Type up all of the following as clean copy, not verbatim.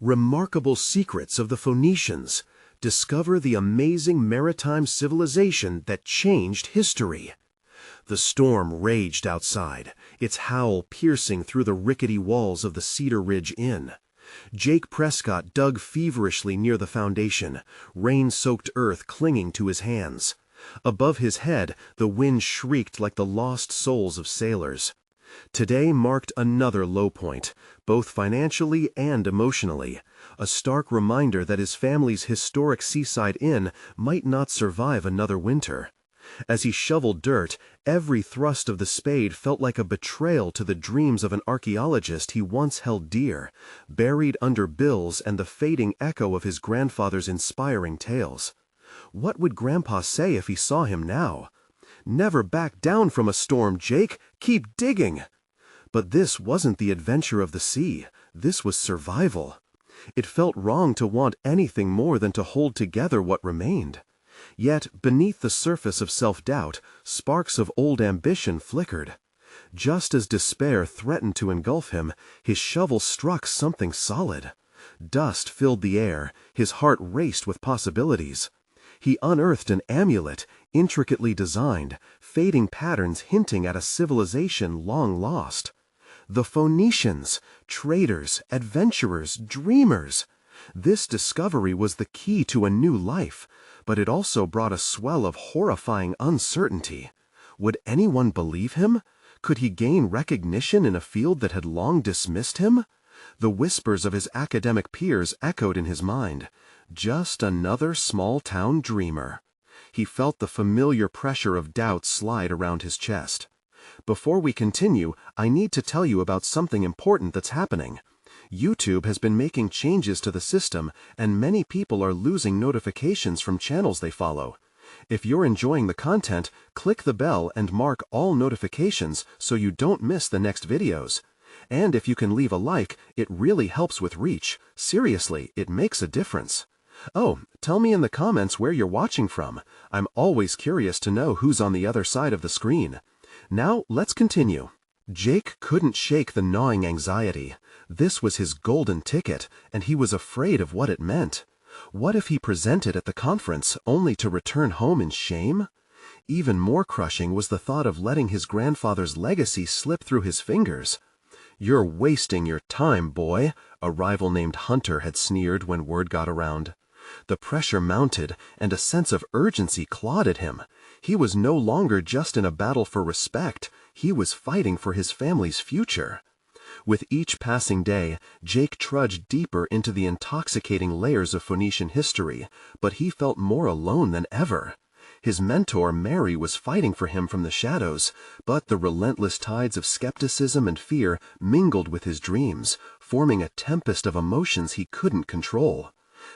Remarkable Secrets of the Phoenicians. Discover the amazing maritime civilization that changed history. The storm raged outside, its howl piercing through the rickety walls of the Cedar Ridge Inn. Jake Prescott dug feverishly near the foundation, rain-soaked earth clinging to his hands. Above his head, the wind shrieked like the lost souls of sailors. Today marked another low point, both financially and emotionally, a stark reminder that his family's historic seaside inn might not survive another winter. As he shoveled dirt, every thrust of the spade felt like a betrayal to the dreams of an archaeologist he once held dear, buried under bills and the fading echo of his grandfather's inspiring tales. What would Grandpa say if he saw him now? "Never back down from a storm, Jake. Keep digging." But this wasn't the adventure of the sea. This was survival. It felt wrong to want anything more than to hold together what remained. Yet, beneath the surface of self-doubt, sparks of old ambition flickered. Just as despair threatened to engulf him, his shovel struck something solid. Dust filled the air, his heart raced with possibilities. He unearthed an amulet, intricately designed, fading patterns hinting at a civilization long lost. The Phoenicians, traders, adventurers, dreamers. This discovery was the key to a new life, but it also brought a swell of horrifying uncertainty. Would anyone believe him? Could he gain recognition in a field that had long dismissed him? The whispers of his academic peers echoed in his mind. Just another small-town dreamer. He felt the familiar pressure of doubt slide around his chest. Before we continue, I need to tell you about something important that's happening. YouTube has been making changes to the system, and many people are losing notifications from channels they follow. If you're enjoying the content, click the bell and mark all notifications so you don't miss the next videos. And if you can leave a like, it really helps with reach. Seriously, it makes a difference. Oh, tell me in the comments where you're watching from. I'm always curious to know who's on the other side of the screen. Now, let's continue. Jake couldn't shake the gnawing anxiety. This was his golden ticket, and he was afraid of what it meant. What if he presented at the conference only to return home in shame? Even more crushing was the thought of letting his grandfather's legacy slip through his fingers. "You're wasting your time, boy," a rival named Hunter had sneered when word got around. The pressure mounted, and a sense of urgency clawed at him. He was no longer just in a battle for respect, he was fighting for his family's future. With each passing day, Jake trudged deeper into the intoxicating layers of Phoenician history, but he felt more alone than ever. His mentor, Mary, was fighting for him from the shadows, but the relentless tides of skepticism and fear mingled with his dreams, forming a tempest of emotions he couldn't control.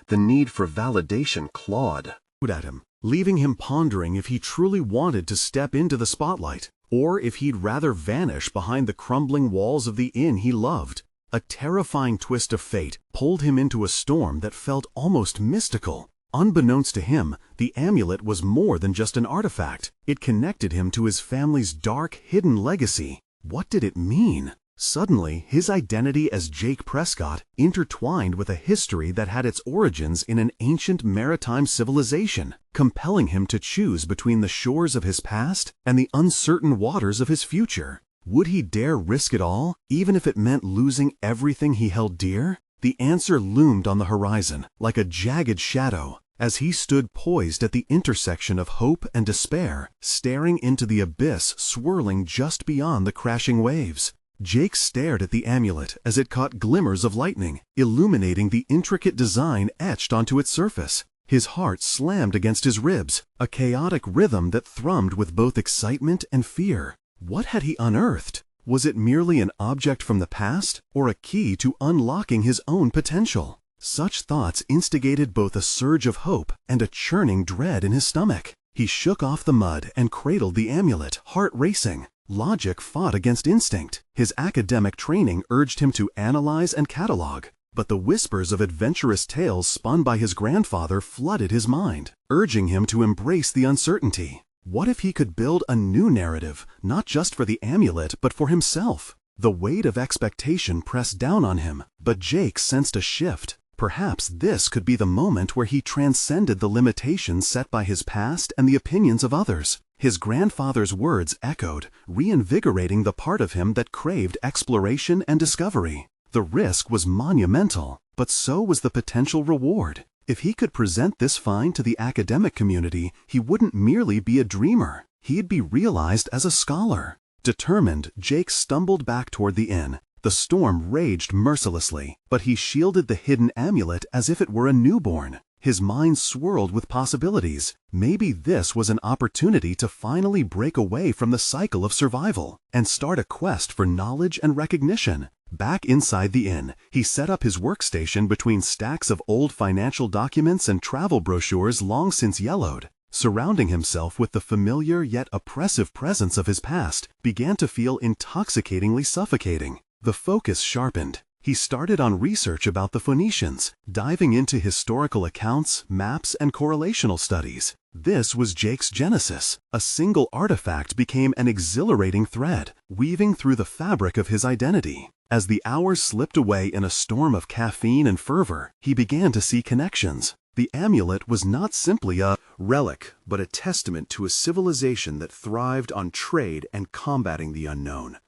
The need for validation clawed at him, leaving him pondering if he truly wanted to step into the spotlight, or if he'd rather vanish behind the crumbling walls of the inn he loved. A terrifying twist of fate pulled him into a storm that felt almost mystical. Unbeknownst to him, the amulet was more than just an artifact. It connected him to his family's dark, hidden legacy. What did it mean? Suddenly, his identity as Jake Prescott intertwined with a history that had its origins in an ancient maritime civilization, compelling him to choose between the shores of his past and the uncertain waters of his future. Would he dare risk it all, even if it meant losing everything he held dear? The answer loomed on the horizon, like a jagged shadow, as he stood poised at the intersection of hope and despair, staring into the abyss swirling just beyond the crashing waves. Jake stared at the amulet as it caught glimmers of lightning, illuminating the intricate design etched onto its surface. His heart slammed against his ribs, a chaotic rhythm that thrummed with both excitement and fear. What had he unearthed? Was it merely an object from the past, or a key to unlocking his own potential? Such thoughts instigated both a surge of hope and a churning dread in his stomach. He shook off the mud and cradled the amulet, heart racing. Logic fought against instinct. His academic training urged him to analyze and catalog. But the whispers of adventurous tales spun by his grandfather flooded his mind, urging him to embrace the uncertainty. What if he could build a new narrative, not just for the amulet, but for himself? The weight of expectation pressed down on him, but Jake sensed a shift. Perhaps this could be the moment where he transcended the limitations set by his past and the opinions of others. His grandfather's words echoed, reinvigorating the part of him that craved exploration and discovery. The risk was monumental, but so was the potential reward. If he could present this find to the academic community, he wouldn't merely be a dreamer. He'd be realized as a scholar. Determined, Jake stumbled back toward the inn. The storm raged mercilessly, but he shielded the hidden amulet as if it were a newborn. His mind swirled with possibilities. Maybe this was an opportunity to finally break away from the cycle of survival and start a quest for knowledge and recognition. Back inside the inn, he set up his workstation between stacks of old financial documents and travel brochures long since yellowed. Surrounding himself with the familiar yet oppressive presence of his past began to feel intoxicatingly suffocating. The focus sharpened. He started on research about the Phoenicians, diving into historical accounts, maps, and correlational studies. This was Jake's genesis. A single artifact became an exhilarating thread, weaving through the fabric of his identity. As the hours slipped away in a storm of caffeine and fervor, he began to see connections. The amulet was not simply a relic, but a testament to a civilization that thrived on trade and combating the unknown.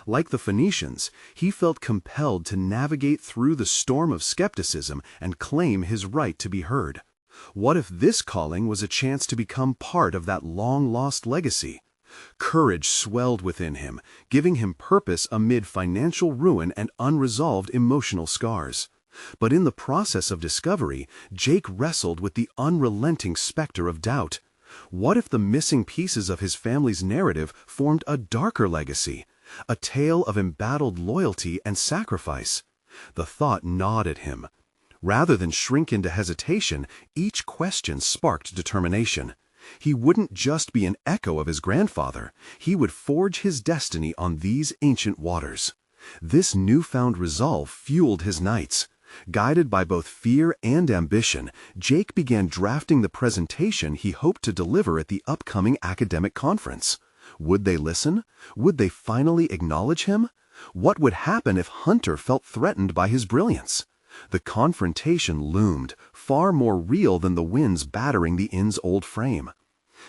Like the Phoenicians, he felt compelled to navigate through the storm of skepticism and claim his right to be heard. What if this calling was a chance to become part of that long-lost legacy? Courage swelled within him, giving him purpose amid financial ruin and unresolved emotional scars. But in the process of discovery, Jake wrestled with the unrelenting specter of doubt. What if the missing pieces of his family's narrative formed a darker legacy? A tale of embattled loyalty and sacrifice? The thought gnawed at him. Rather than shrink into hesitation, each question sparked determination. He wouldn't just be an echo of his grandfather, he would forge his destiny on these ancient waters. This newfound resolve fueled his nights. Guided by both fear and ambition, Jake began drafting the presentation he hoped to deliver at the upcoming academic conference. Would they listen? Would they finally acknowledge him? What would happen if Hunter felt threatened by his brilliance? The confrontation loomed, far more real than the winds battering the inn's old frame.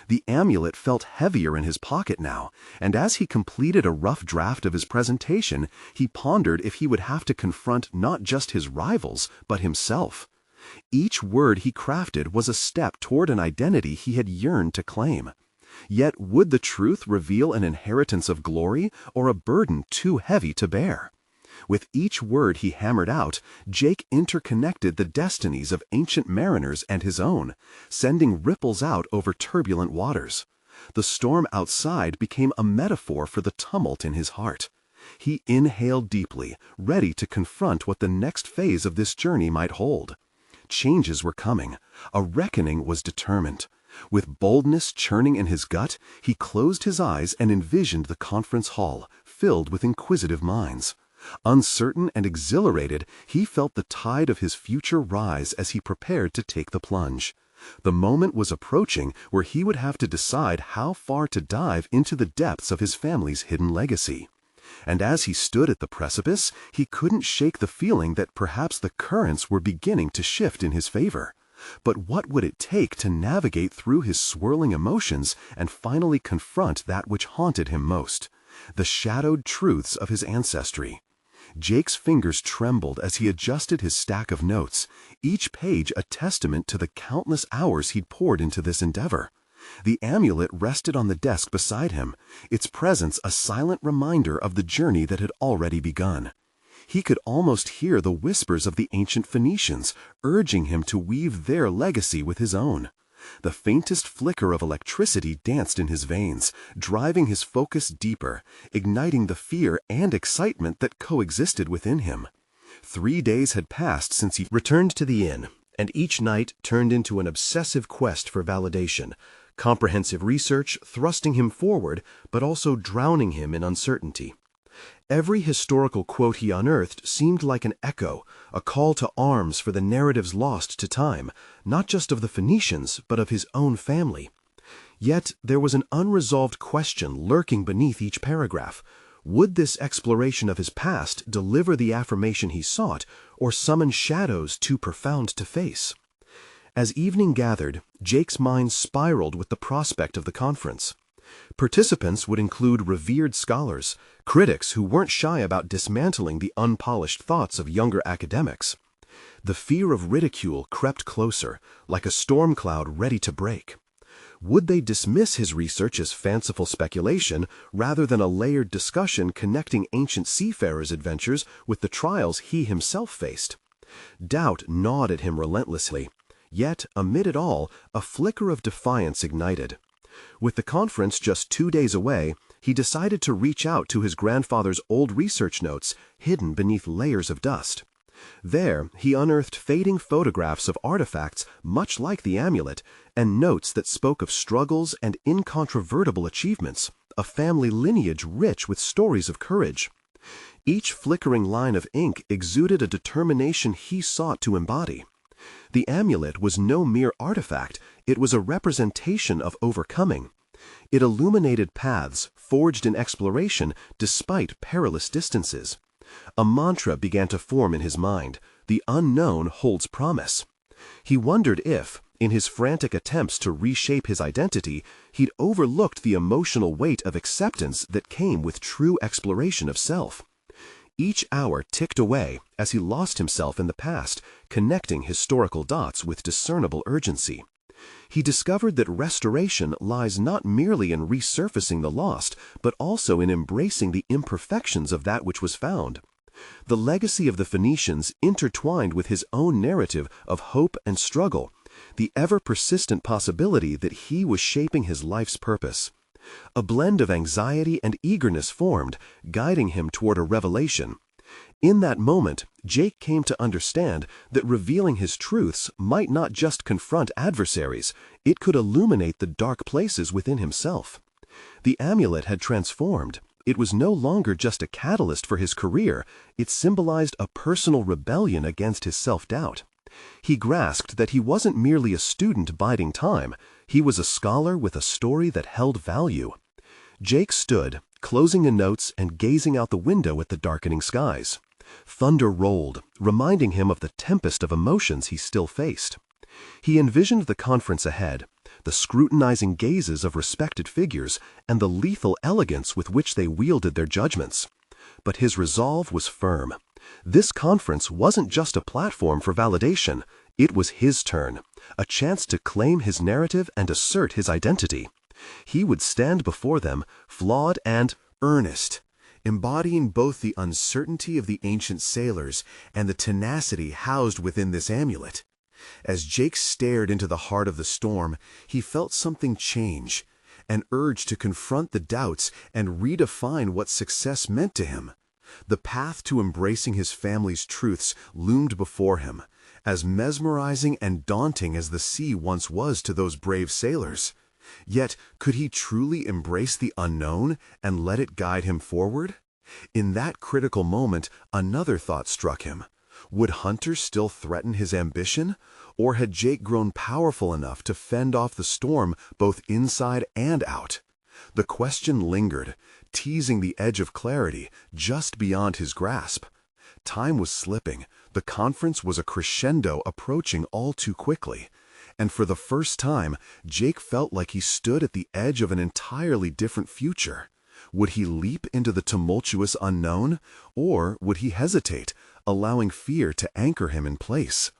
The amulet felt heavier in his pocket now, and as he completed a rough draft of his presentation, he pondered if he would have to confront not just his rivals, but himself. Each word he crafted was a step toward an identity he had yearned to claim. Yet would the truth reveal an inheritance of glory or a burden too heavy to bear? With each word he hammered out, Jake interconnected the destinies of ancient mariners and his own, sending ripples out over turbulent waters. The storm outside became a metaphor for the tumult in his heart. He inhaled deeply, ready to confront what the next phase of this journey might hold. Changes were coming. A reckoning was determined. With boldness churning in his gut, he closed his eyes and envisioned the conference hall, filled with inquisitive minds. Uncertain and exhilarated, he felt the tide of his future rise as he prepared to take the plunge. The moment was approaching where he would have to decide how far to dive into the depths of his family's hidden legacy. And as he stood at the precipice, he couldn't shake the feeling that perhaps the currents were beginning to shift in his favor. But what would it take to navigate through his swirling emotions and finally confront that which haunted him most? The shadowed truths of his ancestry. Jake's fingers trembled as he adjusted his stack of notes, each page a testament to the countless hours he'd poured into this endeavor. The amulet rested on the desk beside him, its presence a silent reminder of the journey that had already begun. He could almost hear the whispers of the ancient Phoenicians, urging him to weave their legacy with his own. The faintest flicker of electricity danced in his veins, driving his focus deeper, igniting the fear and excitement that coexisted within him. 3 days had passed since he returned to the inn, and each night turned into an obsessive quest for validation, comprehensive research thrusting him forward, but also drowning him in uncertainty. Every historical quote he unearthed seemed like an echo, a call to arms for the narratives lost to time, not just of the Phoenicians, but of his own family. Yet there was an unresolved question lurking beneath each paragraph. Would this exploration of his past deliver the affirmation he sought, or summon shadows too profound to face? As evening gathered, Jake's mind spiraled with the prospect of the conference. Participants would include revered scholars, critics who weren't shy about dismantling the unpolished thoughts of younger academics. The fear of ridicule crept closer, like a storm cloud ready to break. Would they dismiss his research as fanciful speculation rather than a layered discussion connecting ancient seafarers' adventures with the trials he himself faced? Doubt gnawed at him relentlessly, yet, amid it all, a flicker of defiance ignited. With the conference just 2 days away, he decided to reach out to his grandfather's old research notes hidden beneath layers of dust. There, he unearthed fading photographs of artifacts much like the amulet, and notes that spoke of struggles and incontrovertible achievements, a family lineage rich with stories of courage. Each flickering line of ink exuded a determination he sought to embody. The amulet was no mere artifact, it was a representation of overcoming. It illuminated paths forged in exploration despite perilous distances. A mantra began to form in his mind: the unknown holds promise. He wondered if, in his frantic attempts to reshape his identity, he'd overlooked the emotional weight of acceptance that came with true exploration of self. Each hour ticked away as he lost himself in the past, connecting historical dots with discernible urgency. He discovered that restoration lies not merely in resurfacing the lost, but also in embracing the imperfections of that which was found. The legacy of the Phoenicians intertwined with his own narrative of hope and struggle, the ever-persistent possibility that he was shaping his life's purpose. A blend of anxiety and eagerness formed, guiding him toward a revelation. In that moment, Jake came to understand that revealing his truths might not just confront adversaries, it could illuminate the dark places within himself. The amulet had transformed. It was no longer just a catalyst for his career, it symbolized a personal rebellion against his self-doubt. He grasped that he wasn't merely a student biding time, he was a scholar with a story that held value. Jake stood, closing the notes and gazing out the window at the darkening skies. Thunder rolled, reminding him of the tempest of emotions he still faced. He envisioned the conference ahead, the scrutinizing gazes of respected figures, and the lethal elegance with which they wielded their judgments. But his resolve was firm. This conference wasn't just a platform for validation, it was his turn, a chance to claim his narrative and assert his identity. He would stand before them, flawed and earnest, embodying both the uncertainty of the ancient sailors and the tenacity housed within this amulet. As Jake stared into the heart of the storm, he felt something change, an urge to confront the doubts and redefine what success meant to him. The path to embracing his family's truths loomed before him, as mesmerizing and daunting as the sea once was to those brave sailors. Yet, could he truly embrace the unknown and let it guide him forward? In that critical moment, another thought struck him. Would Hunter still threaten his ambition? Or had Jake grown powerful enough to fend off the storm both inside and out? The question lingered, teasing the edge of clarity just beyond his grasp. Time was slipping, the conference was a crescendo approaching all too quickly. And for the first time, Jake felt like he stood at the edge of an entirely different future. Would he leap into the tumultuous unknown, or would he hesitate, allowing fear to anchor him in place?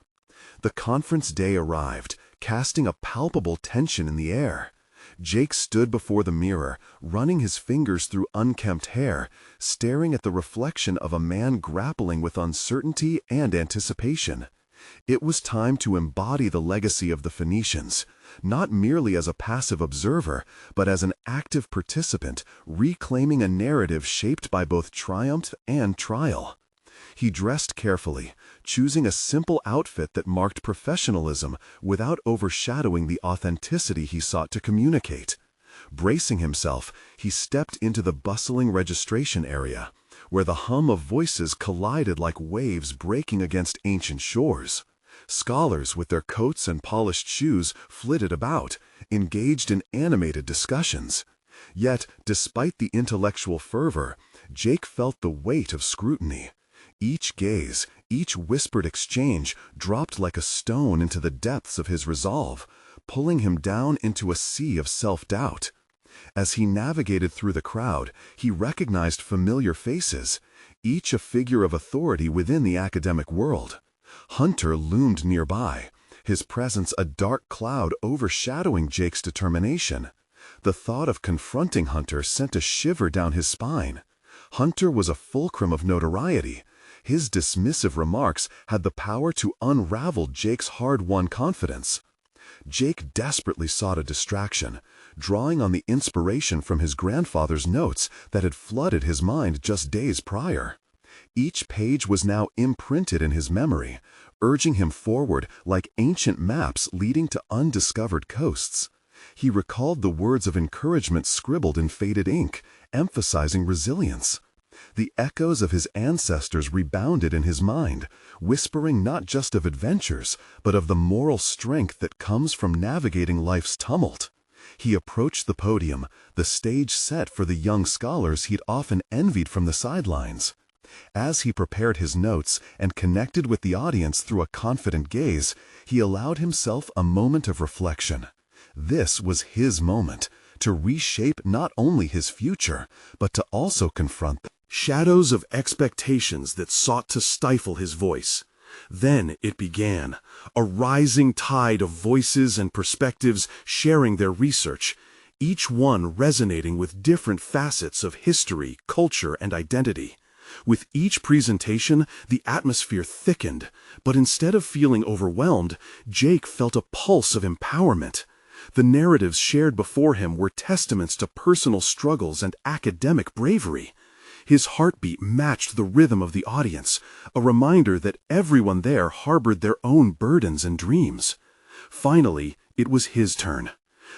The conference day arrived, casting a palpable tension in the air. Jake stood before the mirror, running his fingers through unkempt hair, staring at the reflection of a man grappling with uncertainty and anticipation. It was time to embody the legacy of the Phoenicians, not merely as a passive observer, but as an active participant, reclaiming a narrative shaped by both triumph and trial. He dressed carefully, choosing a simple outfit that marked professionalism without overshadowing the authenticity he sought to communicate. Bracing himself, he stepped into the bustling registration area, where the hum of voices collided like waves breaking against ancient shores. Scholars with their coats and polished shoes flitted about, engaged in animated discussions. Yet, despite the intellectual fervor, Jake felt the weight of scrutiny. Each gaze, each whispered exchange dropped like a stone into the depths of his resolve, pulling him down into a sea of self-doubt. As he navigated through the crowd, he recognized familiar faces, each a figure of authority within the academic world. Hunter loomed nearby, his presence a dark cloud overshadowing Jake's determination. The thought of confronting Hunter sent a shiver down his spine. Hunter was a fulcrum of notoriety. His dismissive remarks had the power to unravel Jake's hard-won confidence. Jake desperately sought a distraction, drawing on the inspiration from his grandfather's notes that had flooded his mind just days prior. Each page was now imprinted in his memory, urging him forward like ancient maps leading to undiscovered coasts. He recalled the words of encouragement scribbled in faded ink, emphasizing resilience. The echoes of his ancestors rebounded in his mind, whispering not just of adventures, but of the moral strength that comes from navigating life's tumult. He approached the podium, the stage set for the young scholars he'd often envied from the sidelines. As he prepared his notes and connected with the audience through a confident gaze, he allowed himself a moment of reflection. This was his moment, to reshape not only his future, but to also confront the shadows of expectations that sought to stifle his voice. Then it began, a rising tide of voices and perspectives sharing their research, each one resonating with different facets of history, culture, and identity. With each presentation, the atmosphere thickened, but instead of feeling overwhelmed, Jake felt a pulse of empowerment. The narratives shared before him were testaments to personal struggles and academic bravery. His heartbeat matched the rhythm of the audience, a reminder that everyone there harbored their own burdens and dreams. Finally, it was his turn.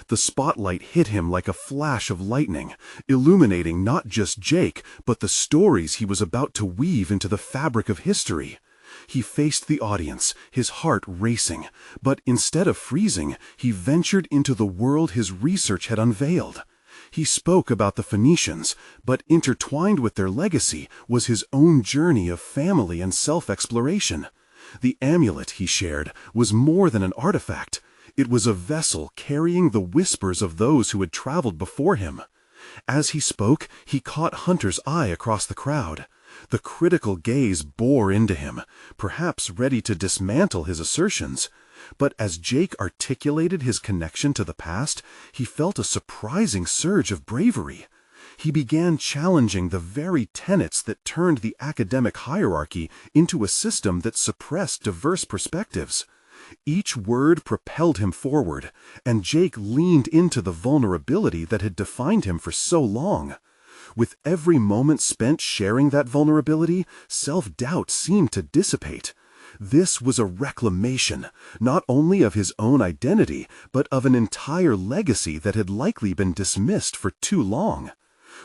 The spotlight hit him like a flash of lightning, illuminating not just Jake, but the stories he was about to weave into the fabric of history. He faced the audience, his heart racing, but instead of freezing, he ventured into the world his research had unveiled. He spoke about the Phoenicians, but intertwined with their legacy was his own journey of family and self-exploration. The amulet he shared was more than an artifact. It was a vessel carrying the whispers of those who had traveled before him. As he spoke, he caught Hunter's eye across the crowd. The critical gaze bore into him, perhaps ready to dismantle his assertions. But as Jake articulated his connection to the past, he felt a surprising surge of bravery. He began challenging the very tenets that turned the academic hierarchy into a system that suppressed diverse perspectives. Each word propelled him forward, and Jake leaned into the vulnerability that had defined him for so long. With every moment spent sharing that vulnerability, self-doubt seemed to dissipate. This was a reclamation, not only of his own identity, but of an entire legacy that had likely been dismissed for too long.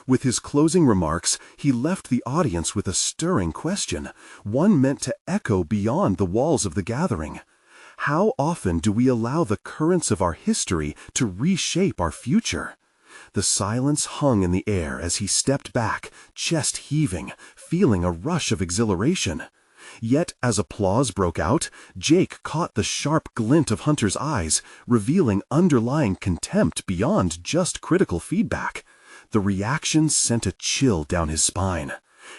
With his closing remarks, he left the audience with a stirring question, one meant to echo beyond the walls of the gathering. How often do we allow the currents of our history to reshape our future? The silence hung in the air as he stepped back, chest heaving, feeling a rush of exhilaration. Yet, as applause broke out, Jake caught the sharp glint of Hunter's eyes, revealing underlying contempt beyond just critical feedback. The reaction sent a chill down his spine.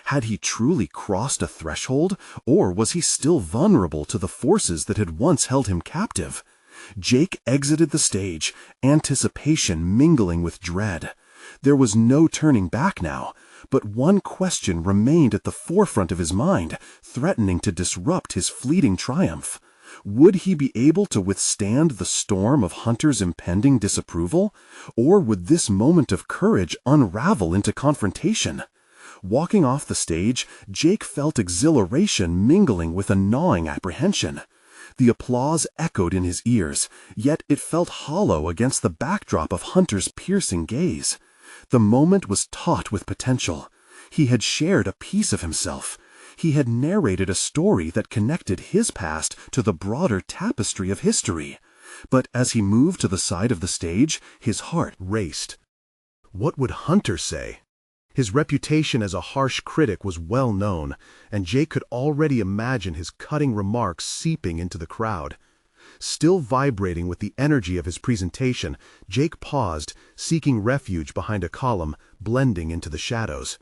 Had he truly crossed a threshold, or was he still vulnerable to the forces that had once held him captive? Jake exited the stage, anticipation mingling with dread. There was no turning back now, but one question remained at the forefront of his mind, threatening to disrupt his fleeting triumph. Would he be able to withstand the storm of Hunter's impending disapproval, or would this moment of courage unravel into confrontation? Walking off the stage, Jake felt exhilaration mingling with a gnawing apprehension. The applause echoed in his ears, yet it felt hollow against the backdrop of Hunter's piercing gaze. The moment was taut with potential. He had shared a piece of himself. He had narrated a story that connected his past to the broader tapestry of history. But as he moved to the side of the stage, his heart raced. What would Hunter say? His reputation as a harsh critic was well known, and Jake could already imagine his cutting remarks seeping into the crowd. Still vibrating with the energy of his presentation, Jake paused, seeking refuge behind a column, blending into the shadows.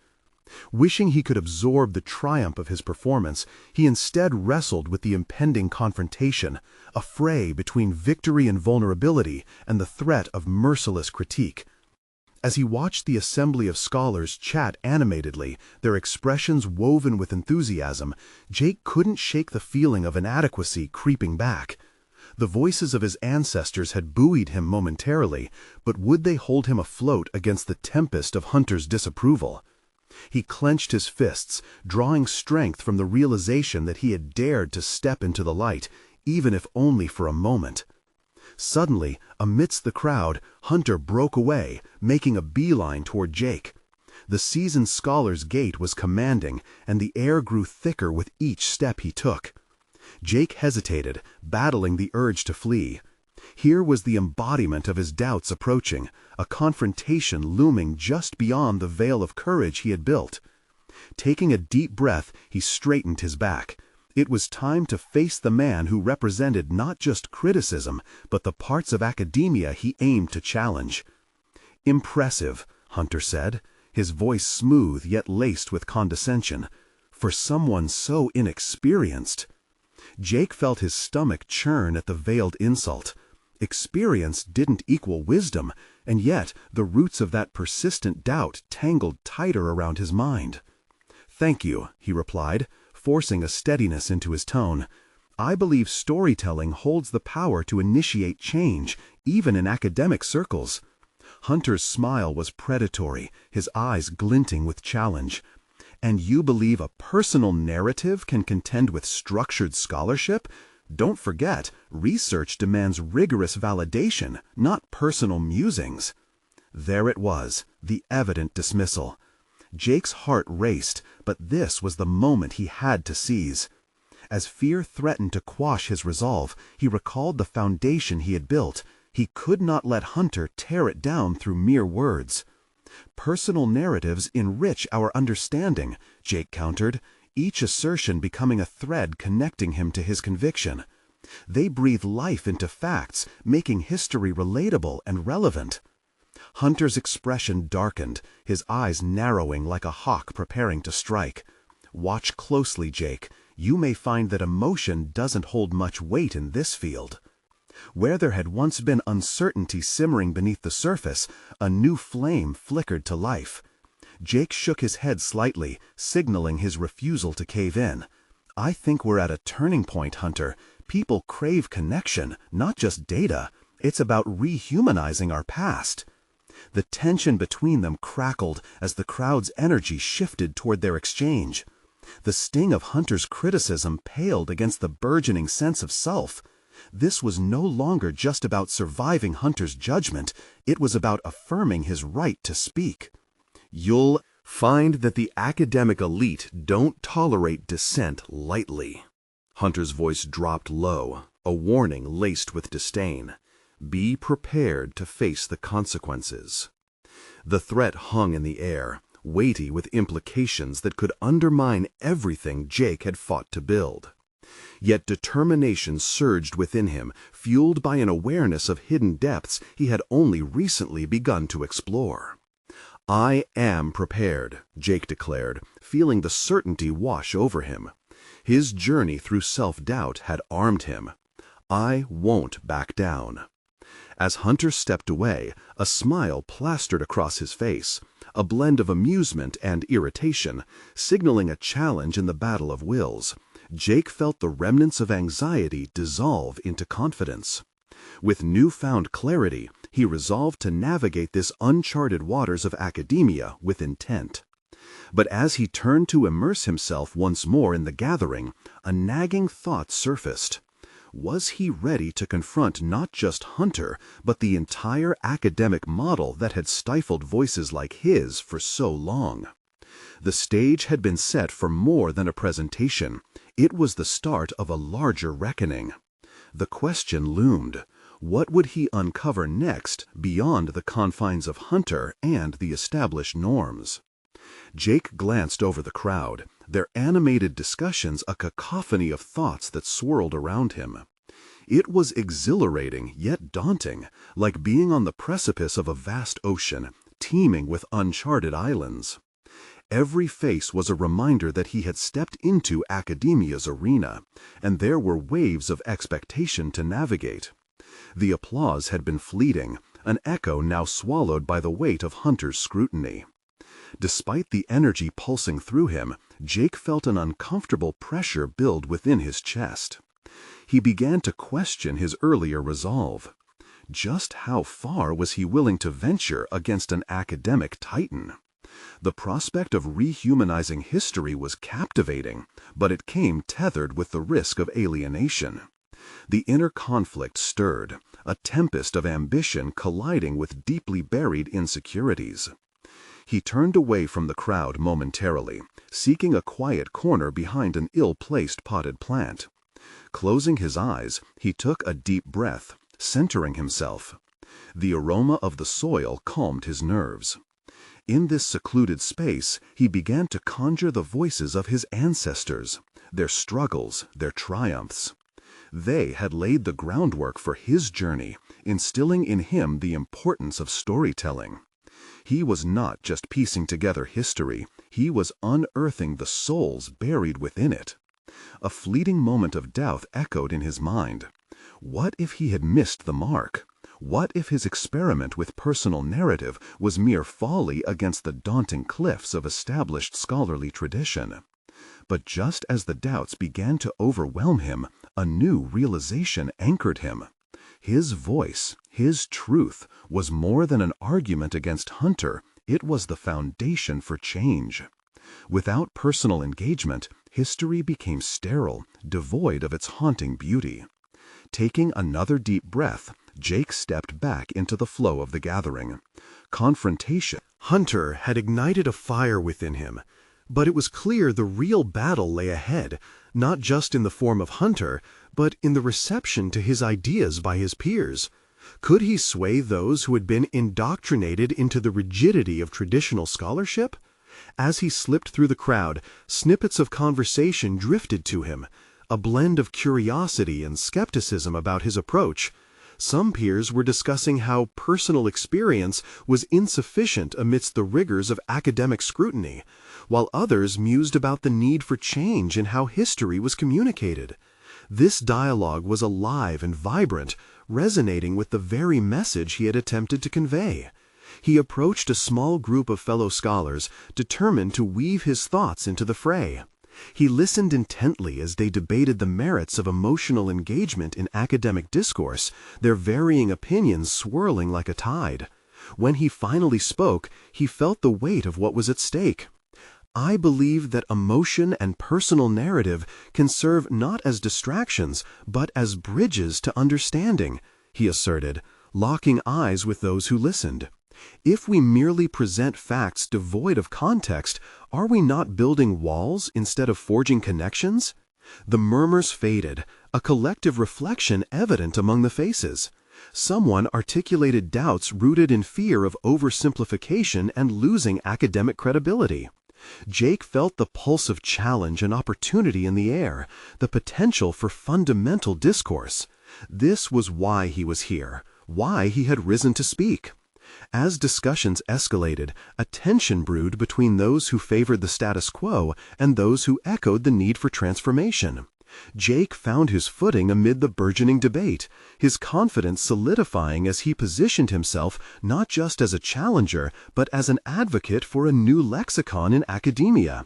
Wishing he could absorb the triumph of his performance, he instead wrestled with the impending confrontation, a fray between victory and vulnerability and the threat of merciless critique. As he watched the assembly of scholars chat animatedly, their expressions woven with enthusiasm, Jake couldn't shake the feeling of inadequacy creeping back. The voices of his ancestors had buoyed him momentarily, but would they hold him afloat against the tempest of Hunter's disapproval? He clenched his fists, drawing strength from the realization that he had dared to step into the light, even if only for a moment. Suddenly, amidst the crowd, Hunter broke away, making a beeline toward Jake. The seasoned scholar's gait was commanding, and the air grew thicker with each step he took. Jake hesitated, battling the urge to flee. Here was the embodiment of his doubts approaching, a confrontation looming just beyond the veil of courage he had built. Taking a deep breath, he straightened his back. It was time to face the man who represented not just criticism, but the parts of academia he aimed to challenge. "Impressive," Hunter said, his voice smooth yet laced with condescension. "For someone so inexperienced." Jake felt his stomach churn at the veiled insult. Experience didn't equal wisdom, and yet the roots of that persistent doubt tangled tighter around his mind. "Thank you," he replied, forcing a steadiness into his tone. "I believe storytelling holds the power to initiate change, even in academic circles." Hunter's smile was predatory, his eyes glinting with challenge. "And you believe a personal narrative can contend with structured scholarship? Don't forget, research demands rigorous validation, not personal musings." There it was, the evident dismissal. Jake's heart raced, but this was the moment he had to seize. As fear threatened to quash his resolve, he recalled the foundation he had built. He could not let Hunter tear it down through mere words. "Personal narratives enrich our understanding," Jake countered, each assertion becoming a thread connecting him to his conviction. "They breathe life into facts, making history relatable and relevant." Hunter's expression darkened, his eyes narrowing like a hawk preparing to strike. "Watch closely, Jake. You may find that emotion doesn't hold much weight in this field." Where there had once been uncertainty simmering beneath the surface, a new flame flickered to life. Jake shook his head slightly, signaling his refusal to cave in. "I think we're at a turning point, Hunter. People crave connection, not just data. It's about rehumanizing our past." The tension between them crackled as the crowd's energy shifted toward their exchange. The sting of Hunter's criticism paled against the burgeoning sense of self. This was no longer just about surviving Hunter's judgment, it was about affirming his right to speak. "You'll find that the academic elite don't tolerate dissent lightly." Hunter's voice dropped low, a warning laced with disdain. "Be prepared to face the consequences." The threat hung in the air, weighty with implications that could undermine everything Jake had fought to build. Yet determination surged within him, fueled by an awareness of hidden depths he had only recently begun to explore. "I am prepared," Jake declared, feeling the certainty wash over him. His journey through self-doubt had armed him. "I won't back down." As Hunter stepped away, a smile plastered across his face, a blend of amusement and irritation, signaling a challenge in the battle of wills. Jake felt the remnants of anxiety dissolve into confidence. With newfound clarity, he resolved to navigate this uncharted waters of academia with intent. But as he turned to immerse himself once more in the gathering, a nagging thought surfaced. Was he ready to confront not just Hunter, but the entire academic model that had stifled voices like his for so long? The stage had been set for more than a presentation. It was the start of a larger reckoning. The question loomed, What would he uncover next beyond the confines of Hunter and the established norms? Jake glanced over the crowd, their animated discussions a cacophony of thoughts that swirled around him. It was exhilarating yet daunting, like being on the precipice of a vast ocean, teeming with uncharted islands. Every face was a reminder that he had stepped into academia's arena, and there were waves of expectation to navigate. The applause had been fleeting, an echo now swallowed by the weight of Hunter's scrutiny. Despite the energy pulsing through him, Jake felt an uncomfortable pressure build within his chest. He began to question his earlier resolve. Just how far was he willing to venture against an academic titan? The prospect of rehumanizing history was captivating, but it came tethered with the risk of alienation. The inner conflict stirred, a tempest of ambition colliding with deeply buried insecurities. He turned away from the crowd momentarily, seeking a quiet corner behind an ill-placed potted plant. Closing his eyes, he took a deep breath, centering himself. The aroma of the soil calmed his nerves. In this secluded space, he began to conjure the voices of his ancestors, their struggles, their triumphs. They had laid the groundwork for his journey, instilling in him the importance of storytelling. He was not just piecing together history, he was unearthing the souls buried within it. A fleeting moment of doubt echoed in his mind. What if he had missed the mark? What if his experiment with personal narrative was mere folly against the daunting cliffs of established scholarly tradition? But just as the doubts began to overwhelm him, a new realization anchored him. His voice, his truth, was more than an argument against Hunter, it was the foundation for change. Without personal engagement, history became sterile, devoid of its haunting beauty. Taking another deep breath, Jake stepped back into the flow of the gathering. Confrontation. Hunter had ignited a fire within him, but it was clear the real battle lay ahead, not just in the form of Hunter, but in the reception to his ideas by his peers. Could he sway those who had been indoctrinated into the rigidity of traditional scholarship? As he slipped through the crowd, snippets of conversation drifted to him, a blend of curiosity and skepticism about his approach. Some peers were discussing how personal experience was insufficient amidst the rigors of academic scrutiny, while others mused about the need for change in how history was communicated. This dialogue was alive and vibrant, resonating with the very message he had attempted to convey. He approached a small group of fellow scholars, determined to weave his thoughts into the fray. He listened intently as they debated the merits of emotional engagement in academic discourse, their varying opinions swirling like a tide. When he finally spoke, he felt the weight of what was at stake. "I believe that emotion and personal narrative can serve not as distractions, but as bridges to understanding," he asserted, locking eyes with those who listened. "If we merely present facts devoid of context, are we not building walls instead of forging connections?" The murmurs faded, a collective reflection evident among the faces. Someone articulated doubts rooted in fear of oversimplification and losing academic credibility. Jake felt the pulse of challenge and opportunity in the air, the potential for fundamental discourse. This was why he was here, why he had risen to speak. As discussions escalated, a tension brewed between those who favored the status quo and those who echoed the need for transformation. Jake found his footing amid the burgeoning debate, his confidence solidifying as he positioned himself not just as a challenger, but as an advocate for a new lexicon in academia.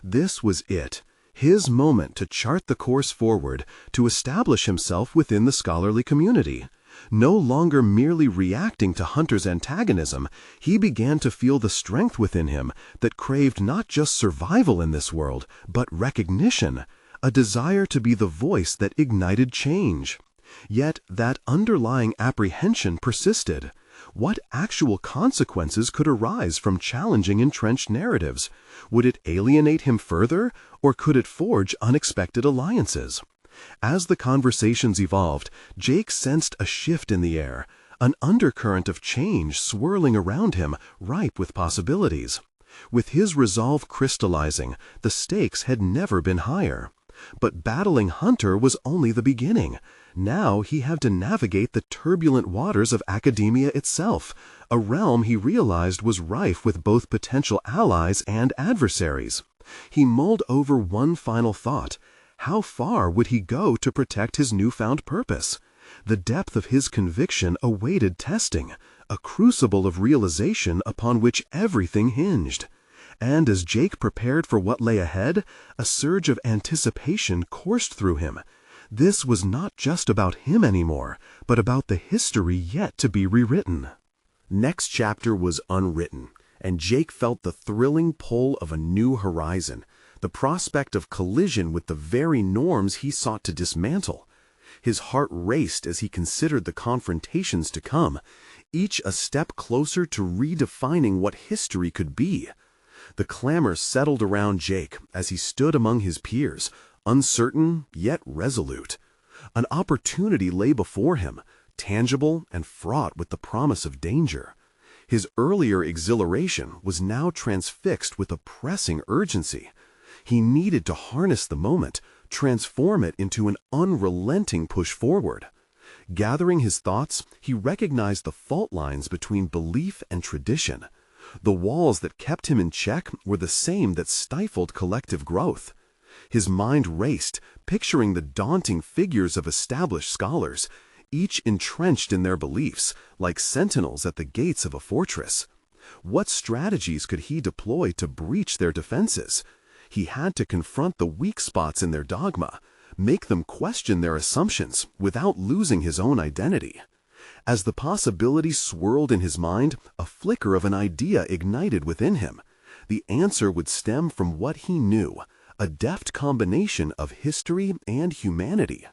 This was it, his moment to chart the course forward, to establish himself within the scholarly community. No longer merely reacting to Hunter's antagonism, he began to feel the strength within him that craved not just survival in this world, but recognition, a desire to be the voice that ignited change. Yet that underlying apprehension persisted. What actual consequences could arise from challenging entrenched narratives? Would it alienate him further, or could it forge unexpected alliances? As the conversations evolved, Jake sensed a shift in the air, an undercurrent of change swirling around him, ripe with possibilities. With his resolve crystallizing, the stakes had never been higher. But battling Hunter was only the beginning. Now he had to navigate the turbulent waters of academia itself, a realm he realized was rife with both potential allies and adversaries. He mulled over one final thought. How far would he go to protect his newfound purpose? The depth of his conviction awaited testing, a crucible of realization upon which everything hinged. And as Jake prepared for what lay ahead, a surge of anticipation coursed through him. This was not just about him anymore, but about the history yet to be rewritten. Next chapter was unwritten, and Jake felt the thrilling pull of a new horizon, the prospect of collision with the very norms he sought to dismantle. His heart raced as he considered the confrontations to come, each a step closer to redefining what history could be. The clamor settled around Jake as he stood among his peers, uncertain yet resolute. An opportunity lay before him, tangible and fraught with the promise of danger. His earlier exhilaration was now transfixed with a pressing urgency. He needed to harness the moment, transform it into an unrelenting push forward. Gathering his thoughts, he recognized the fault lines between belief and tradition. The walls that kept him in check were the same that stifled collective growth. His mind raced, picturing the daunting figures of established scholars, each entrenched in their beliefs, like sentinels at the gates of a fortress. What strategies could he deploy to breach their defenses? He had to confront the weak spots in their dogma, make them question their assumptions without losing his own identity. As the possibility swirled in his mind, a flicker of an idea ignited within him. The answer would stem from what he knew, a deft combination of history and humanity.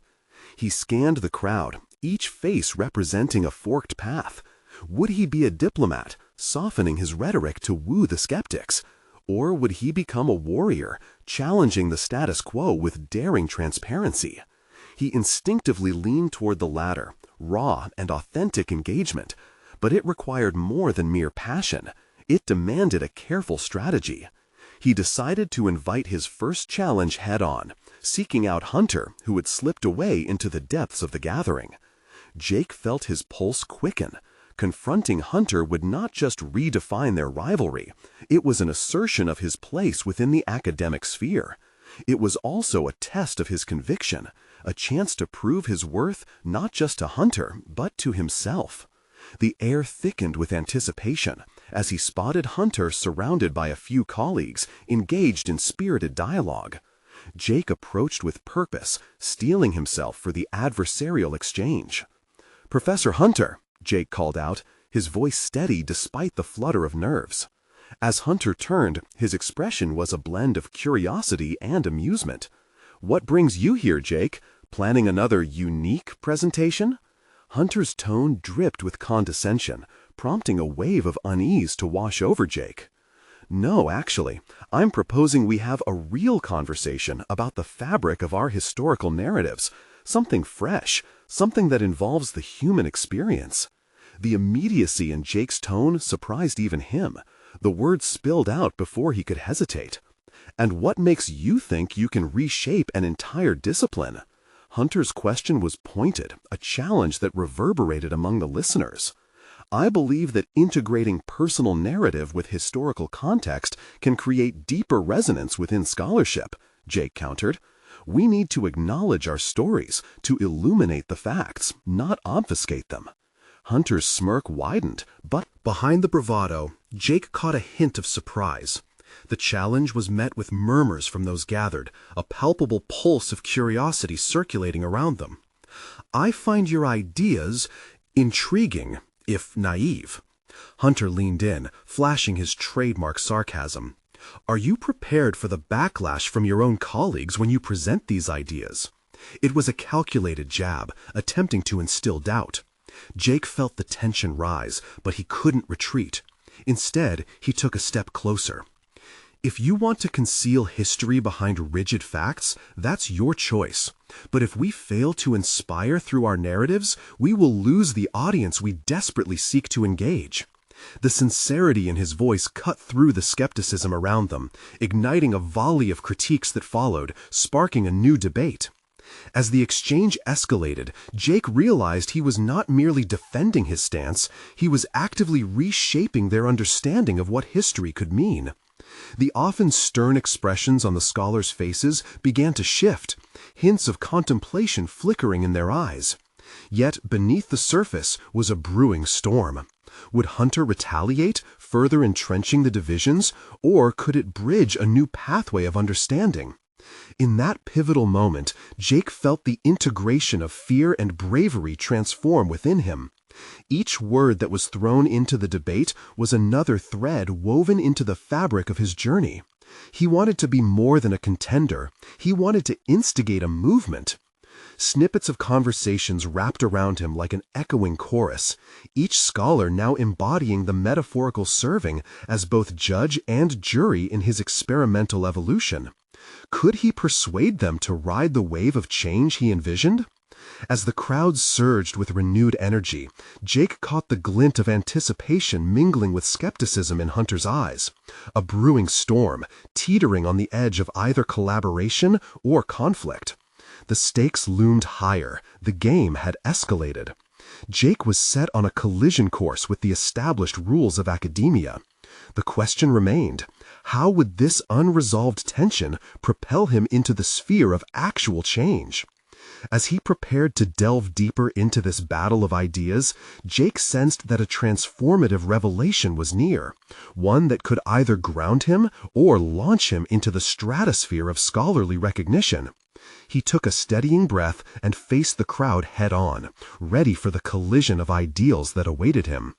He scanned the crowd, each face representing a forked path. Would he be a diplomat, softening his rhetoric to woo the skeptics? Or would he become a warrior, challenging the status quo with daring transparency? He instinctively leaned toward the latter, raw and authentic engagement, but it required more than mere passion. It demanded a careful strategy. He decided to invite his first challenge head-on, seeking out Hunter, who had slipped away into the depths of the gathering. Jake felt his pulse quicken. Confronting Hunter would not just redefine their rivalry, it was an assertion of his place within the academic sphere. It was also a test of his conviction, a chance to prove his worth not just to Hunter, but to himself. The air thickened with anticipation as he spotted Hunter surrounded by a few colleagues, engaged in spirited dialogue. Jake approached with purpose, steeling himself for the adversarial exchange. "Professor Hunter," Jake called out, his voice steady despite the flutter of nerves. As Hunter turned, his expression was a blend of curiosity and amusement. "What brings you here, Jake? Planning another unique presentation?" Hunter's tone dripped with condescension, prompting a wave of unease to wash over Jake. "No, actually, I'm proposing we have a real conversation about the fabric of our historical narratives, something fresh, something that involves the human experience." The immediacy in Jake's tone surprised even him. The words spilled out before he could hesitate. "And what makes you think you can reshape an entire discipline?" Hunter's question was pointed, a challenge that reverberated among the listeners. "I believe that integrating personal narrative with historical context can create deeper resonance within scholarship," Jake countered. "We need to acknowledge our stories, to illuminate the facts, not obfuscate them." Hunter's smirk widened, but behind the bravado, Jake caught a hint of surprise. The challenge was met with murmurs from those gathered, a palpable pulse of curiosity circulating around them. "I find your ideas intriguing, if naive." Hunter leaned in, flashing his trademark sarcasm. "Are you prepared for the backlash from your own colleagues when you present these ideas?" It was a calculated jab, attempting to instill doubt. Jake felt the tension rise, but he couldn't retreat. Instead, he took a step closer. If you want to conceal history behind rigid facts, that's your choice. But if we fail to inspire through our narratives, we will lose the audience we desperately seek to engage. The sincerity in his voice cut through the skepticism around them, igniting a volley of critiques that followed, sparking a new debate. As the exchange escalated, Jake realized he was not merely defending his stance, he was actively reshaping their understanding of what history could mean. The often stern expressions on the scholars' faces began to shift, hints of contemplation flickering in their eyes. Yet beneath the surface was a brewing storm. Would Hunter retaliate, further entrenching the divisions, or could it bridge a new pathway of understanding? In that pivotal moment, Jake felt the integration of fear and bravery transform within him. Each word that was thrown into the debate was another thread woven into the fabric of his journey. He wanted to be more than a contender. He wanted to instigate a movement. Snippets of conversations wrapped around him like an echoing chorus, each scholar now embodying the metaphorical serving as both judge and jury in his experimental evolution. Could he persuade them to ride the wave of change he envisioned? As the crowd surged with renewed energy, Jake caught the glint of anticipation mingling with skepticism in Hunter's eyes. A brewing storm, teetering on the edge of either collaboration or conflict. The stakes loomed higher. The game had escalated. Jake was set on a collision course with the established rules of academia. The question remained, how would this unresolved tension propel him into the sphere of actual change? As he prepared to delve deeper into this battle of ideas, Jake sensed that a transformative revelation was near, one that could either ground him or launch him into the stratosphere of scholarly recognition. He took a steadying breath and faced the crowd head-on, ready for the collision of ideals that awaited him.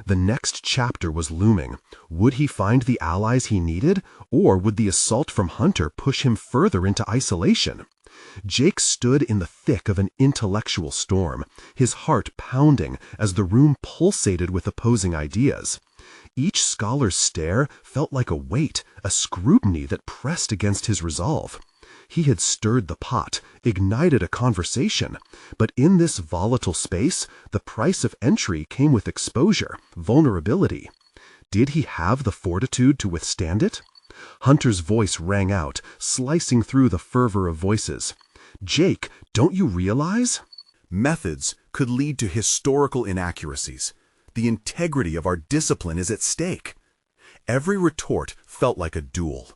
The next chapter was looming. Would he find the allies he needed, or would the assault from Hunter push him further into isolation? Jake stood in the thick of an intellectual storm, his heart pounding as the room pulsated with opposing ideas. Each scholar's stare felt like a weight, a scrutiny that pressed against his resolve. He had stirred the pot, ignited a conversation, but in this volatile space, the price of entry came with exposure, vulnerability. Did he have the fortitude to withstand it? Hunter's voice rang out, slicing through the fervor of voices. "Jake, don't you realize?" Methods could lead to historical inaccuracies. The integrity of our discipline is at stake. Every retort felt like a duel.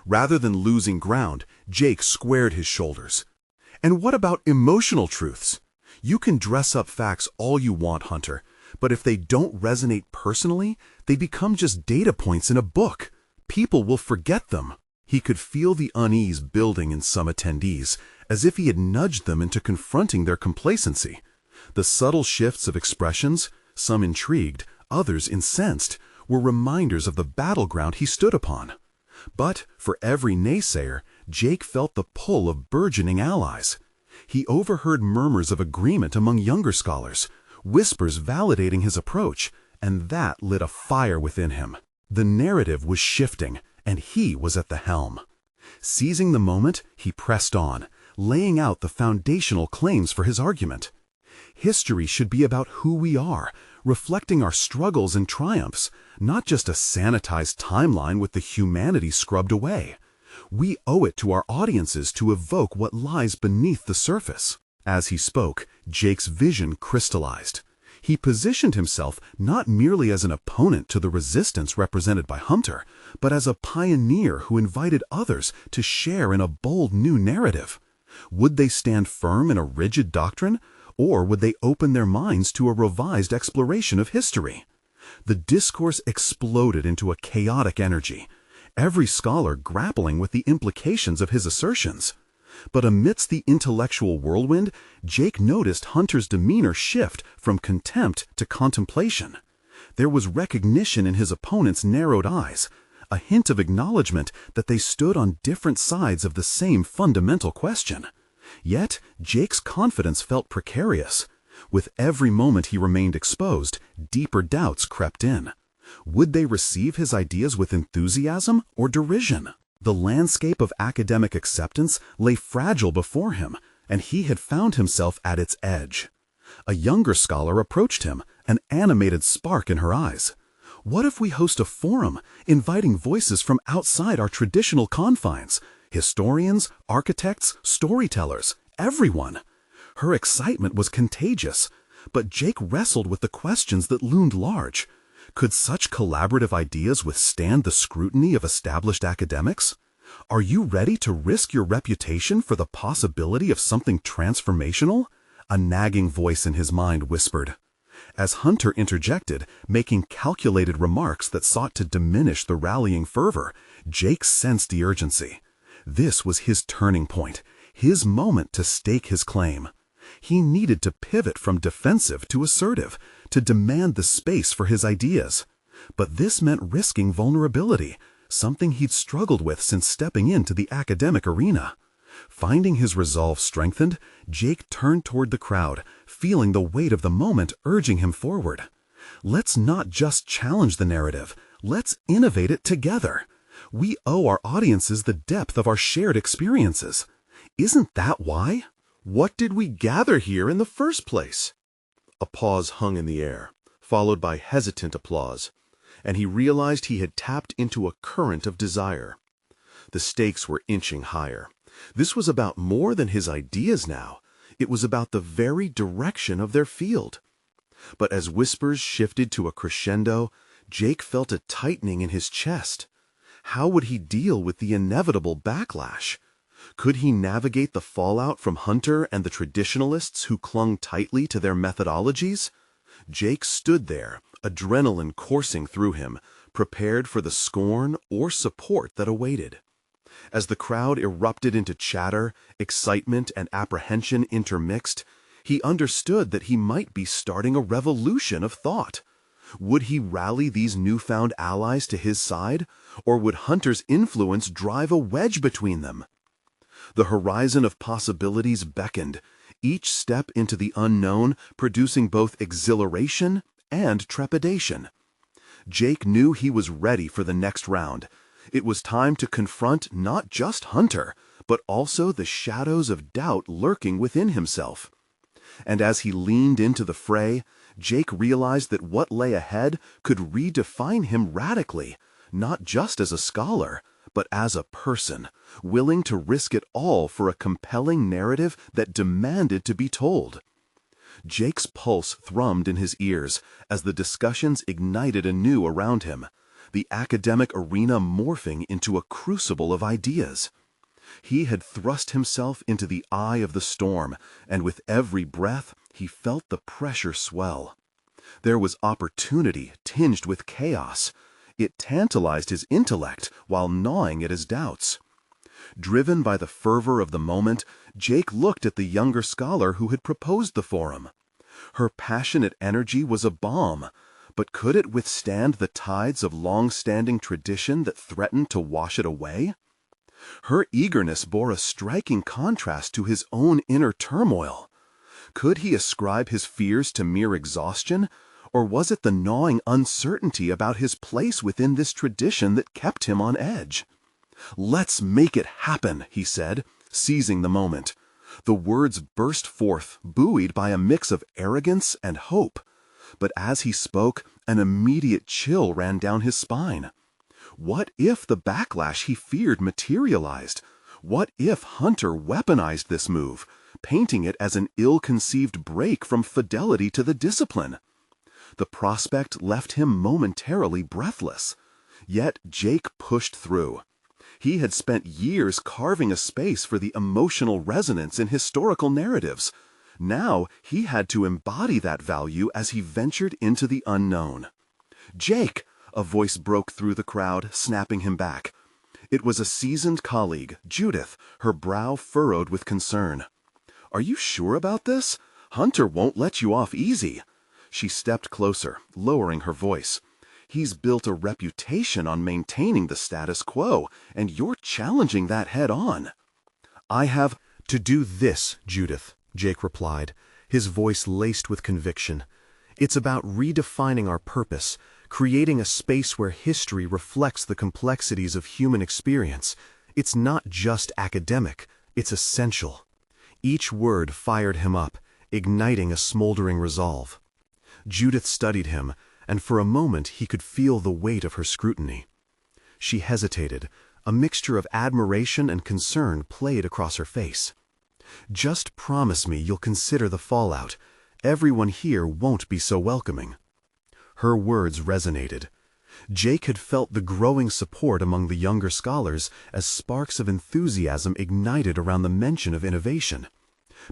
Rather than losing ground, Jake squared his shoulders. And what about emotional truths? You can dress up facts all you want, Hunter, but if they don't resonate personally, they become just data points in a book. People will forget them. He could feel the unease building in some attendees, as if he had nudged them into confronting their complacency. The subtle shifts of expressions, some intrigued, others incensed, were reminders of the battleground he stood upon. But for every naysayer, Jake felt the pull of burgeoning allies. He overheard murmurs of agreement among younger scholars, whispers validating his approach, and that lit a fire within him. The narrative was shifting, and he was at the helm. Seizing the moment, he pressed on, laying out the foundational claims for his argument. History should be about who we are, reflecting our struggles and triumphs, not just a sanitized timeline with the humanity scrubbed away. We owe it to our audiences to evoke what lies beneath the surface. As he spoke, Jake's vision crystallized. He positioned himself not merely as an opponent to the resistance represented by Hunter, but as a pioneer who invited others to share in a bold new narrative. Would they stand firm in a rigid doctrine, or would they open their minds to a revised exploration of history? The discourse exploded into a chaotic energy, every scholar grappling with the implications of his assertions. But amidst the intellectual whirlwind, Jake noticed Hunter's demeanor shift from contempt to contemplation. There was recognition in his opponent's narrowed eyes, a hint of acknowledgement that they stood on different sides of the same fundamental question. Yet, Jake's confidence felt precarious. With every moment he remained exposed, deeper doubts crept in. Would they receive his ideas with enthusiasm or derision? The landscape of academic acceptance lay fragile before him, and he had found himself at its edge. A younger scholar approached him, an animated spark in her eyes. What if we host a forum, inviting voices from outside our traditional confines? Historians, architects, storytellers, everyone. Her excitement was contagious, but Jake wrestled with the questions that loomed large. Could such collaborative ideas withstand the scrutiny of established academics? Are you ready to risk your reputation for the possibility of something transformational? A nagging voice in his mind whispered. As Hunter interjected, making calculated remarks that sought to diminish the rallying fervor, Jake sensed the urgency. This was his turning point, his moment to stake his claim. He needed to pivot from defensive to assertive, to demand the space for his ideas. But this meant risking vulnerability, something he'd struggled with since stepping into the academic arena. Finding his resolve strengthened, Jake turned toward the crowd, feeling the weight of the moment urging him forward. Let's not just challenge the narrative, let's innovate it together. We owe our audiences the depth of our shared experiences. Isn't that why? What did we gather here in the first place? A pause hung in the air, followed by hesitant applause, and he realized he had tapped into a current of desire. The stakes were inching higher. This was about more than his ideas now. It was about the very direction of their field. But as whispers shifted to a crescendo, Jake felt a tightening in his chest. How would he deal with the inevitable backlash? Could he navigate the fallout from Hunter and the traditionalists who clung tightly to their methodologies? Jake stood there, adrenaline coursing through him, prepared for the scorn or support that awaited. As the crowd erupted into chatter, excitement and apprehension intermixed, he understood that he might be starting a revolution of thought. Would he rally these newfound allies to his side, or would Hunter's influence drive a wedge between them? The horizon of possibilities beckoned, each step into the unknown producing both exhilaration and trepidation. Jake knew he was ready for the next round. It was time to confront not just Hunter, but also the shadows of doubt lurking within himself. And as he leaned into the fray, Jake realized that what lay ahead could redefine him radically, not just as a scholar, but as a person, willing to risk it all for a compelling narrative that demanded to be told. Jake's pulse thrummed in his ears as the discussions ignited anew around him, the academic arena morphing into a crucible of ideas. He had thrust himself into the eye of the storm, and with every breath he felt the pressure swell. There was opportunity tinged with chaos. It tantalized his intellect while gnawing at his doubts. Driven by the fervor of the moment, Jake looked at the younger scholar who had proposed the forum. Her passionate energy was a balm, but could it withstand the tides of long-standing tradition that threatened to wash it away? Her eagerness bore a striking contrast to his own inner turmoil. Could he ascribe his fears to mere exhaustion, or was it the gnawing uncertainty about his place within this tradition that kept him on edge? "Let's make it happen," he said, seizing the moment. The words burst forth, buoyed by a mix of arrogance and hope. But as he spoke, an immediate chill ran down his spine. What if the backlash he feared materialized? What if Hunter weaponized this move, painting it as an ill-conceived break from fidelity to the discipline? The prospect left him momentarily breathless. Yet Jake pushed through. He had spent years carving a space for the emotional resonance in historical narratives. Now he had to embody that value as he ventured into the unknown. "Jake!" a voice broke through the crowd, snapping him back. It was a seasoned colleague, Judith, her brow furrowed with concern. "Are you sure about this? Hunter won't let you off easy." She stepped closer, lowering her voice. "He's built a reputation on maintaining the status quo, and you're challenging that head-on." "I have to do this, Judith," Jake replied, his voice laced with conviction. "It's about redefining our purpose, creating a space where history reflects the complexities of human experience. It's not just academic, it's essential. Each word fired him up, igniting a smoldering resolve. Judith studied him, and for a moment he could feel the weight of her scrutiny. She hesitated. A mixture of admiration and concern played across her face. "Just promise me you'll consider the fallout. Everyone here won't be so welcoming." Her words resonated. Jake had felt the growing support among the younger scholars as sparks of enthusiasm ignited around the mention of innovation.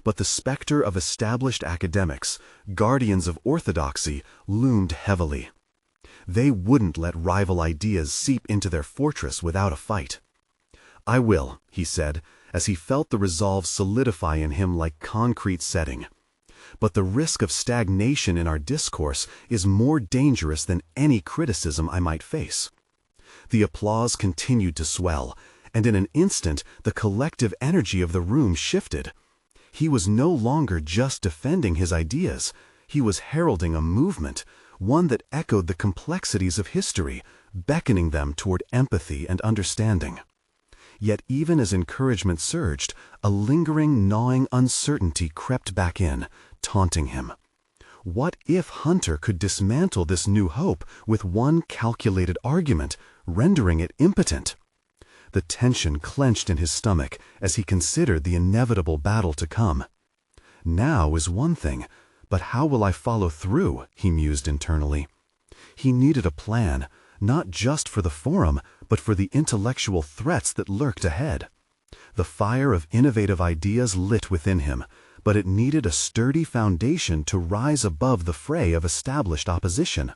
But the specter of established academics, guardians of orthodoxy, loomed heavily. They wouldn't let rival ideas seep into their fortress without a fight. "I will," he said, as he felt the resolve solidify in him like concrete setting. "But the risk of stagnation in our discourse is more dangerous than any criticism I might face." The applause continued to swell, and in an instant the collective energy of the room shifted. He was no longer just defending his ideas, he was heralding a movement, one that echoed the complexities of history, beckoning them toward empathy and understanding. Yet even as encouragement surged, a lingering, gnawing uncertainty crept back in, taunting him. What if Hunter could dismantle this new hope with one calculated argument, rendering it impotent? The tension clenched in his stomach as he considered the inevitable battle to come. "Now is one thing, but how will I follow through?" he mused internally. He needed a plan, not just for the forum, but for the intellectual threats that lurked ahead. The fire of innovative ideas lit within him, but it needed a sturdy foundation to rise above the fray of established opposition.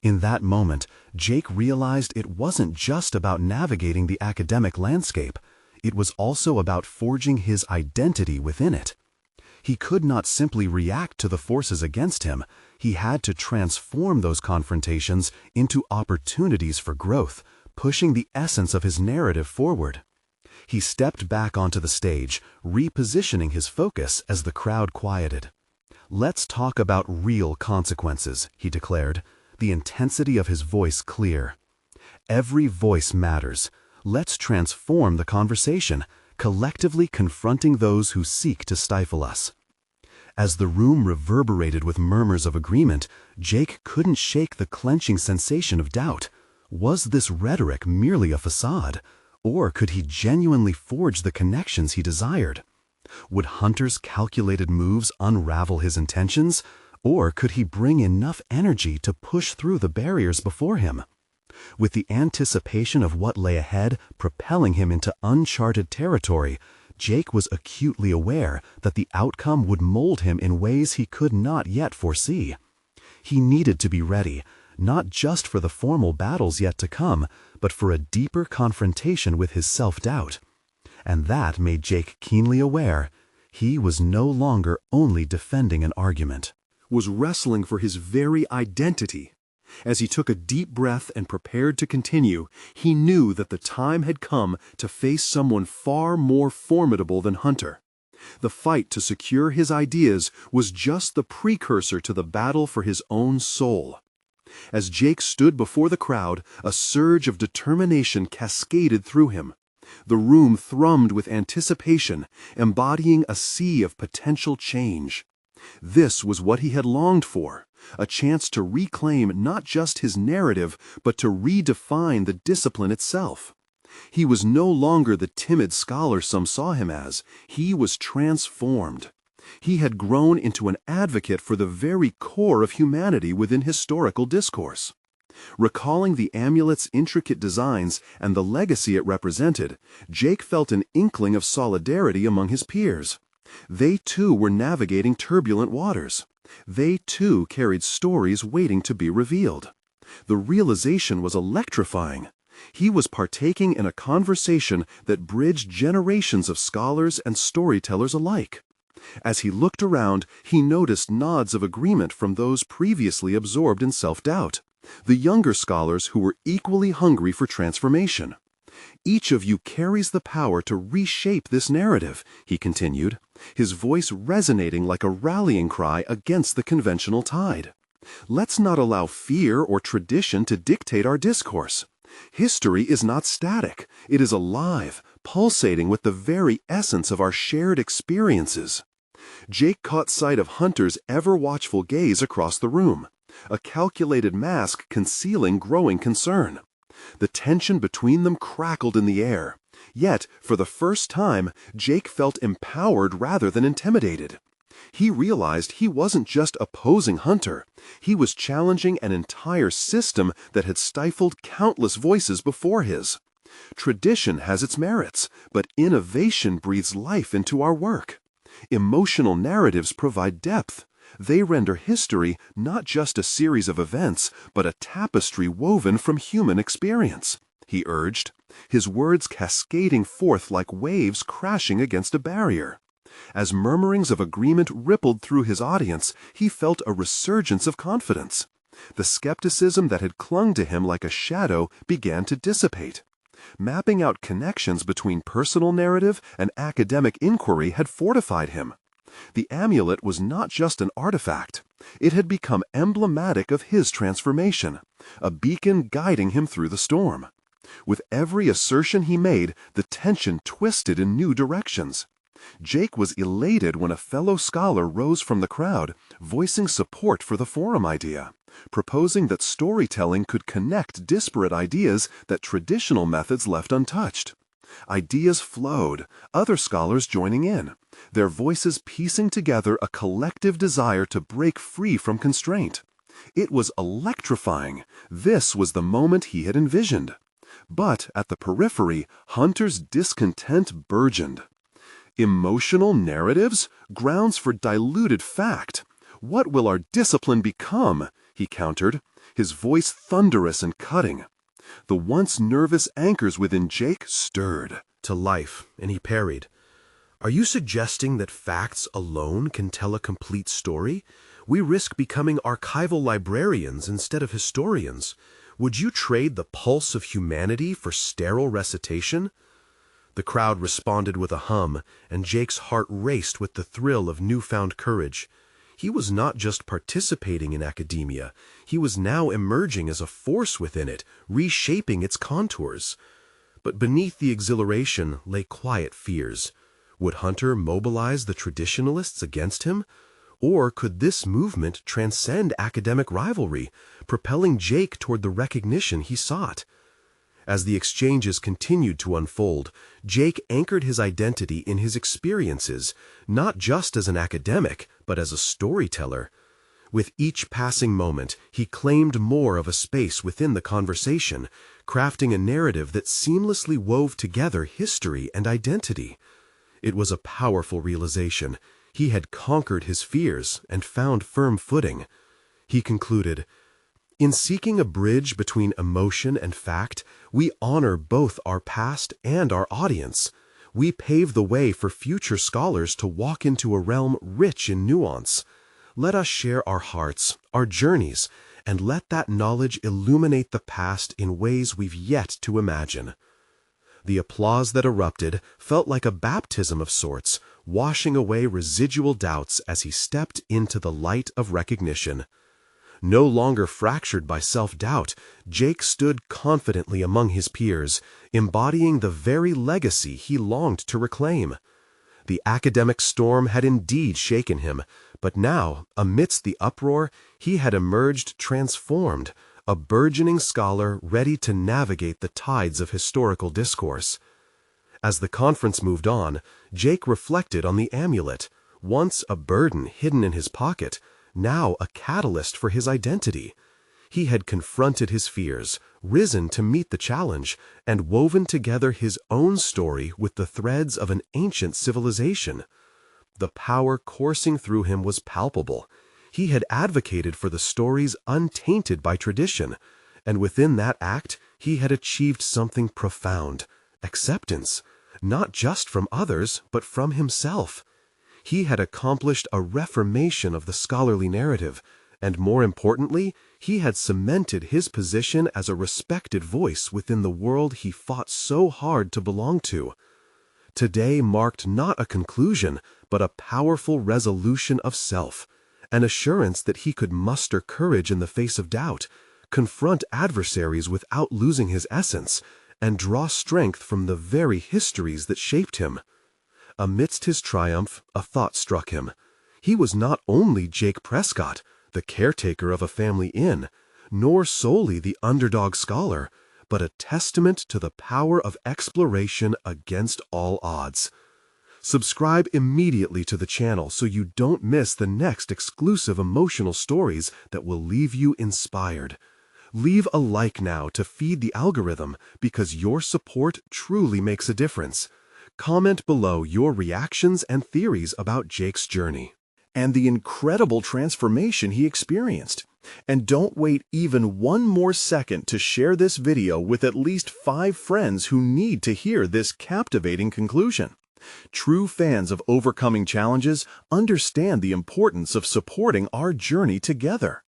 In that moment, Jake realized it wasn't just about navigating the academic landscape, it was also about forging his identity within it. He could not simply react to the forces against him, he had to transform those confrontations into opportunities for growth, pushing the essence of his narrative forward. He stepped back onto the stage, repositioning his focus as the crowd quieted. "Let's talk about real consequences," he declared, the intensity of his voice clear. "Every voice matters. Let's transform the conversation, collectively confronting those who seek to stifle us." As the room reverberated with murmurs of agreement, Jake couldn't shake the clenching sensation of doubt. Was this rhetoric merely a facade, or could he genuinely forge the connections he desired? Would Hunter's calculated moves unravel his intentions, or could he bring enough energy to push through the barriers before him? With the anticipation of what lay ahead propelling him into uncharted territory, Jake was acutely aware that the outcome would mold him in ways he could not yet foresee. He needed to be ready, not just for the formal battles yet to come, but for a deeper confrontation with his self-doubt. And that made Jake keenly aware he was no longer only defending an argument, was wrestling for his very identity. As he took a deep breath and prepared to continue, he knew that the time had come to face someone far more formidable than Hunter. The fight to secure his ideas was just the precursor to the battle for his own soul. As Jake stood before the crowd, a surge of determination cascaded through him. The room thrummed with anticipation, embodying a sea of potential change. This was what he had longed for, a chance to reclaim not just his narrative, but to redefine the discipline itself. He was no longer the timid scholar some saw him as. He was transformed. He had grown into an advocate for the very core of humanity within historical discourse. Recalling the amulet's intricate designs and the legacy it represented, Jake felt an inkling of solidarity among his peers. They too were navigating turbulent waters. They too carried stories waiting to be revealed. The realization was electrifying. He was partaking in a conversation that bridged generations of scholars and storytellers alike. As he looked around, he noticed nods of agreement from those previously absorbed in self-doubt, the younger scholars who were equally hungry for transformation. "Each of you carries the power to reshape this narrative," he continued, his voice resonating like a rallying cry against the conventional tide. Let's not allow fear or tradition to dictate our discourse. History is not static. It is alive, pulsating with the very essence of our shared experiences. Jake caught sight of Hunter's ever-watchful gaze across the room, a calculated mask concealing growing concern. The tension between them crackled in the air. Yet, for the first time, Jake felt empowered rather than intimidated. He realized he wasn't just opposing Hunter. He was challenging an entire system that had stifled countless voices before his. Tradition has its merits, but innovation breathes life into our work. Emotional narratives provide depth. They render history not just a series of events, but a tapestry woven from human experience, he urged, his words cascading forth like waves crashing against a barrier. As murmurings of agreement rippled through his audience, he felt a resurgence of confidence. The skepticism that had clung to him like a shadow began to dissipate. Mapping out connections between personal narrative and academic inquiry had fortified him. The amulet was not just an artifact. It had become emblematic of his transformation, a beacon guiding him through the storm. With every assertion he made, the tension twisted in new directions. Jake was elated when a fellow scholar rose from the crowd, voicing support for the forum idea, proposing that storytelling could connect disparate ideas that traditional methods left untouched. Ideas flowed, other scholars joining in, their voices piecing together a collective desire to break free from constraint. It was electrifying. This was the moment he had envisioned. But at the periphery, Hunter's discontent burgeoned. Emotional narratives? Grounds for diluted fact. What will our discipline become? He countered, his voice thunderous and cutting. The once nervous anchors within Jake stirred to life, and he parried. Are you suggesting that facts alone can tell a complete story? We risk becoming archival librarians instead of historians. Would you trade the pulse of humanity for sterile recitation? The crowd responded with a hum, and Jake's heart raced with the thrill of newfound courage. He was not just participating in academia, he was now emerging as a force within it, reshaping its contours. But beneath the exhilaration lay quiet fears. Would Hunter mobilize the traditionalists against him? Or could this movement transcend academic rivalry, propelling Jake toward the recognition he sought? As the exchanges continued to unfold, Jake anchored his identity in his experiences, not just as an academic, but as a storyteller. With each passing moment, he claimed more of a space within the conversation, crafting a narrative that seamlessly wove together history and identity. It was a powerful realization. He had conquered his fears and found firm footing. He concluded, "In seeking a bridge between emotion and fact, we honor both our past and our audience. We pave the way for future scholars to walk into a realm rich in nuance. Let us share our hearts, our journeys, and let that knowledge illuminate the past in ways we've yet to imagine." The applause that erupted felt like a baptism of sorts, washing away residual doubts as he stepped into the light of recognition. No longer fractured by self-doubt, Jake stood confidently among his peers, embodying the very legacy he longed to reclaim. The academic storm had indeed shaken him, but now, amidst the uproar, he had emerged transformed, a burgeoning scholar ready to navigate the tides of historical discourse. As the conference moved on, Jake reflected on the amulet, once a burden hidden in his pocket, now a catalyst for his identity. He had confronted his fears, risen to meet the challenge, and woven together his own story with the threads of an ancient civilization. The power coursing through him was palpable. He had advocated for the stories untainted by tradition, and within that act he had achieved something profound, acceptance, not just from others, but from himself. He had accomplished a reformation of the scholarly narrative, and more importantly, he had cemented his position as a respected voice within the world he fought so hard to belong to. Today marked not a conclusion, but a powerful resolution of self, an assurance that he could muster courage in the face of doubt, confront adversaries without losing his essence, and draw strength from the very histories that shaped him. Amidst his triumph, a thought struck him. He was not only Jake Prescott, the caretaker of a family inn, nor solely the underdog scholar, but a testament to the power of exploration against all odds. Subscribe immediately to the channel so you don't miss the next exclusive emotional stories that will leave you inspired. Leave a like now to feed the algorithm because your support truly makes a difference. Comment below your reactions and theories about Jake's journey and the incredible transformation he experienced. And don't wait even one more second to share this video with at least 5 friends who need to hear this captivating conclusion. True fans of overcoming challenges understand the importance of supporting our journey together.